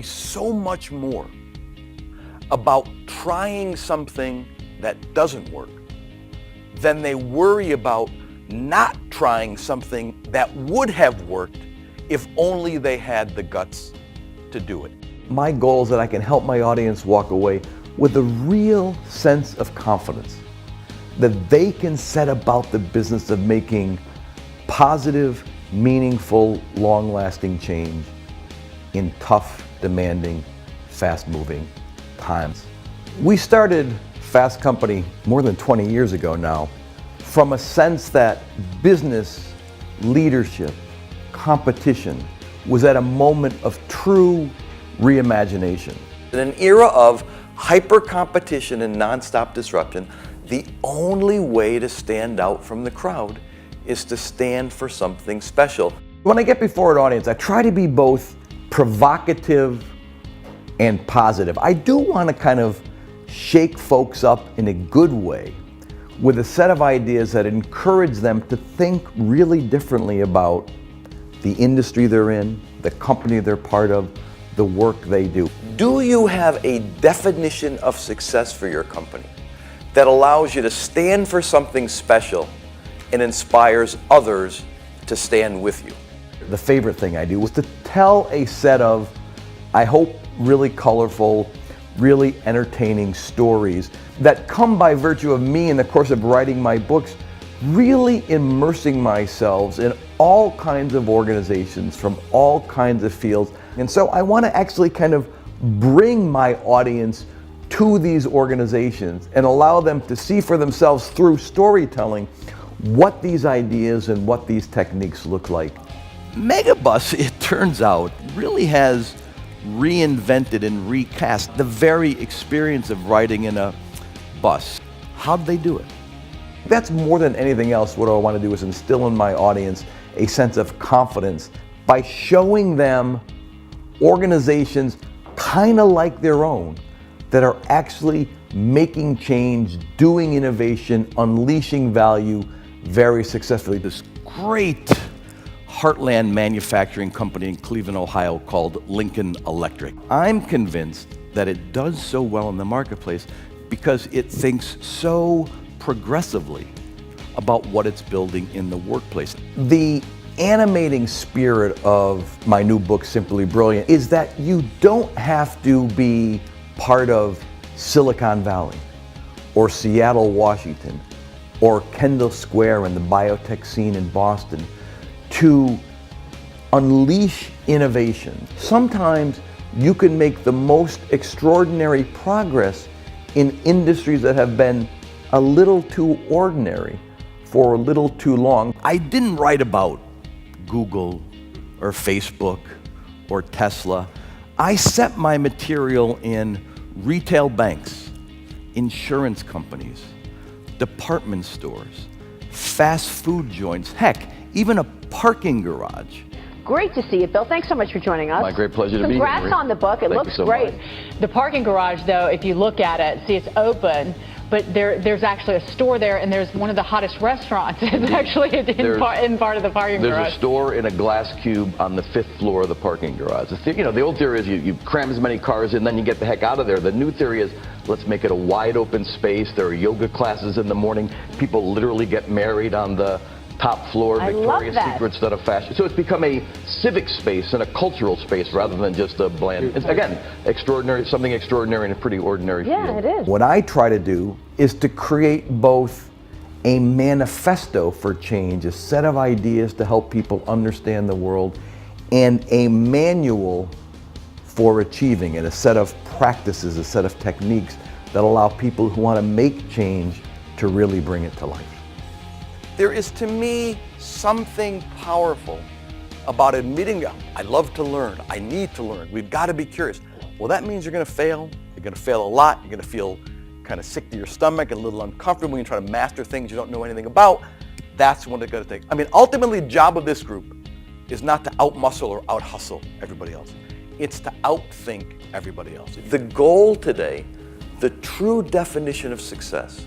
worry so much more about trying something that doesn't work than they worry about not trying something that would have worked if only they had the guts to do it. My goal is that I can help my audience walk away with a real sense of confidence that they can set about the business of making positive, meaningful, long-lasting change in tough, demanding, fast-moving times. We started Fast Company more than 20 years ago now from a sense that business, leadership, competition was at a moment of true reimagination. In an era of hyper-competition and nonstop disruption, the only way to stand out from the crowd is to stand for something special. When I get before an audience, I try to be both provocative and positive. I do want to kind of shake folks up in a good way with a set of ideas that encourage them to think really differently about the industry they're in, the company they're part of, the work they do. Do you have a definition of success for your company that allows you to stand for something special and inspires others to stand with you? The favorite thing I do was to tell a set of, I hope, really colorful, really entertaining stories that come by virtue of me in the course of writing my books, really immersing myself in all kinds of organizations from all kinds of fields. And so I want to actually kind of bring my audience to these organizations and allow them to see for themselves through storytelling what these ideas and what these techniques look like. Megabus, it turns out, really has reinvented and recast the very experience of riding in a bus. How'd they do it? That's more than anything else what I want to do is instill in my audience a sense of confidence by showing them organizations kind of like their own that are actually making change, doing innovation, unleashing value very successfully. This great heartland manufacturing company in Cleveland, Ohio called Lincoln Electric. I'm convinced that it does so well in the marketplace because it thinks so progressively about what it's building in the workplace. The animating spirit of my new book, Simply Brilliant, is that you don't have to be part of Silicon Valley or Seattle, Washington, or Kendall Square and the biotech scene in Boston to unleash innovation. Sometimes you can make the most extraordinary progress in industries that have been a little too ordinary for a little too long. I didn't write about Google or Facebook or Tesla. I set my material in retail banks, insurance companies, department stores, fast food joints, heck, even a parking garage. Great to see you, Bill. Thanks so much for joining us. My great pleasure to be here. Congrats on the book. It looks great. The parking garage, though, if you look at it, see it's open, but there's actually a store there, and there's one of the hottest restaurants. It's actually in part of the parking garage. There's a store in a glass cube on the 5th floor of the parking garage. The old theory is you cram as many cars in, then you get the heck out of there. The new theory is let's make it a wide open space. There are yoga classes in the morning. People literally get married on the top floor, Victoria's Secret's that of fashion. So it's become a civic space and a cultural space rather than just a bland, it's, again, extraordinary, something extraordinary in a pretty ordinary field. Yeah, it is. What I try to do is to create both a manifesto for change, a set of ideas to help people understand the world, and a manual for achieving it, a set of practices, a set of techniques that allow people who want to make change to really bring it to life. There is, to me, something powerful about admitting, I love to learn, I need to learn, we've got to be curious. Well, that means you're going to fail. You're going to fail a lot. You're going to feel kind of sick to your stomach and a little uncomfortable when you try to master things you don't know anything about. That's what it's going to take. I mean, ultimately, the job of this group is not to outmuscle or out-hustle everybody else. It's to outthink everybody else. The goal today, the true definition of success,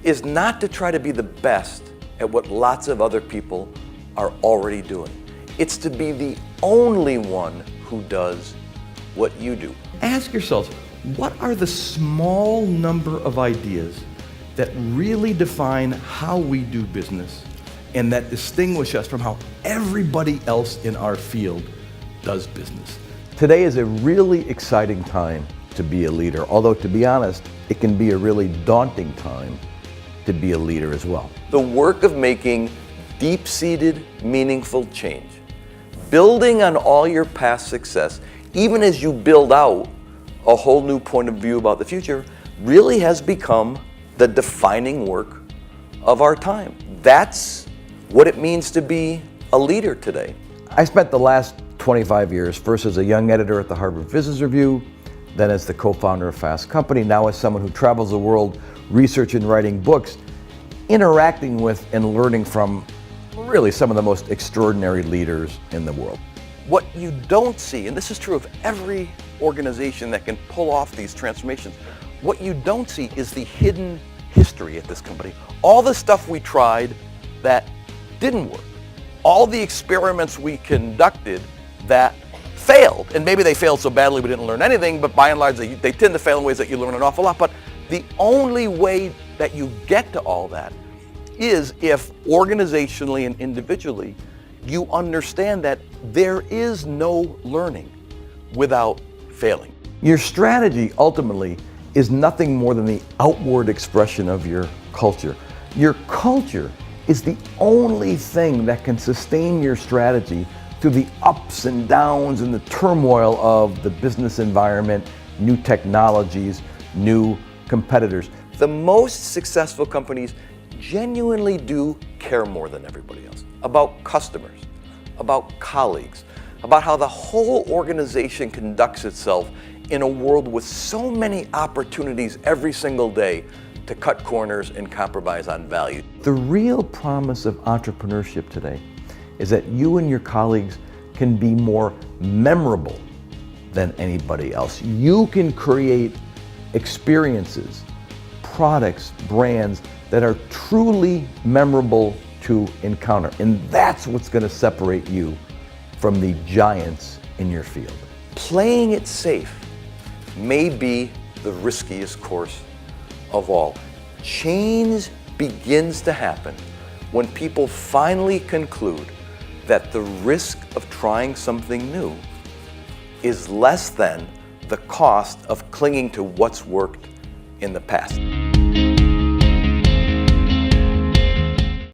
is not to try to be the best at what lots of other people are already doing. It's to be the only one who does what you do. Ask yourselves, what are the small number of ideas that really define how we do business and that distinguish us from how everybody else in our field does business? Today is a really exciting time to be a leader, although to be honest, it can be a really daunting time to be a leader as well. The work of making deep-seated, meaningful change, building on all your past success, even as you build out a whole new point of view about the future, really has become the defining work of our time. That's what it means to be a leader today. I spent the last 25 years, first as a young editor at the Harvard Business Review, then as the co-founder of Fast Company, now as someone who travels the world researching and writing books, interacting with and learning from really some of the most extraordinary leaders in the world. What you don't see, and this is true of every organization that can pull off these transformations, what you don't see is the hidden history at this company. All the stuff we tried that didn't work. All the experiments we conducted that failed. And maybe they failed so badly we didn't learn anything, but by and large they tend to fail in ways that you learn an awful lot. But the only way that you get to all that is if organizationally and individually you understand that there is no learning without failing. Your strategy ultimately is nothing more than the outward expression of your culture. Your culture is the only thing that can sustain your strategy through the ups and downs and the turmoil of the business environment, new technologies, new competitors. The most successful companies genuinely do care more than everybody else about customers, about colleagues, about how the whole organization conducts itself in a world with so many opportunities every single day to cut corners and compromise on value. The real promise of entrepreneurship today is that you and your colleagues can be more memorable than anybody else. You can create experiences, products, brands that are truly memorable to encounter. And that's what's going to separate you from the giants in your field. Playing it safe may be the riskiest course of all. Change begins to happen when people finally conclude that the risk of trying something new is less than the cost of clinging to what's worked in the past.